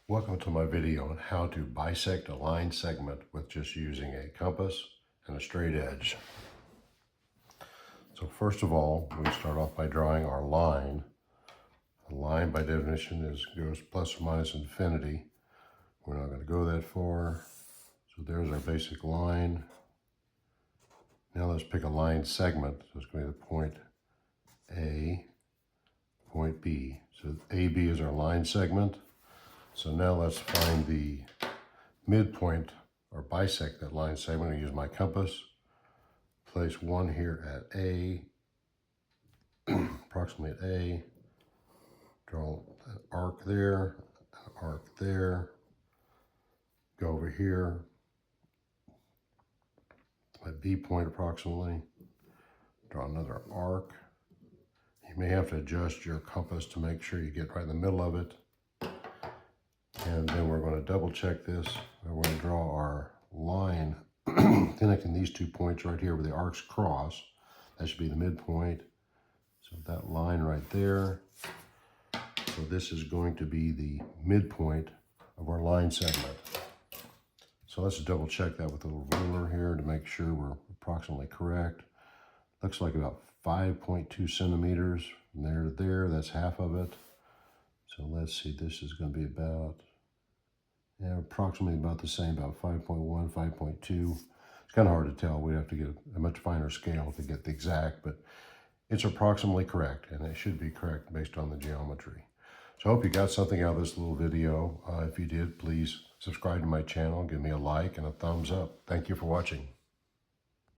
Welcome to my video on how to bisect a line segment with just using a compass and a straight edge. So first of all, we start off by drawing our line. A line by definition goes plus or minus infinity. We're not going to go that far. So there's our basic line. Now let's pick a line segment. So it's going to be the point A, point B. So AB is our line segment. So now let's find the midpoint or bisect that line segment. I use my compass. Place one here at A, approximately at A. Draw an arc there, an arc there. Go over here. My B point approximately. Draw another arc. You may have to adjust your compass to make sure you get right in the middle of it. And then we're going to double check this. We're going to draw our line connecting these 2 points right here where the arcs cross. That should be the midpoint. So that line right there. So this is going to be the midpoint of our line segment. So let's double check that with a little ruler here to make sure we're approximately correct. Looks like about 5.2 centimeters from there to there. That's half of it. So let's see, this is going to be about, approximately about the same, about 5.1, 5.2. It's kind of hard to tell. We'd have to get a much finer scale to get the exact, but it's approximately correct, and it should be correct based on the geometry. So I hope you got something out of this little video. If you did, please subscribe to my channel, give me a like and a thumbs up. Thank you for watching.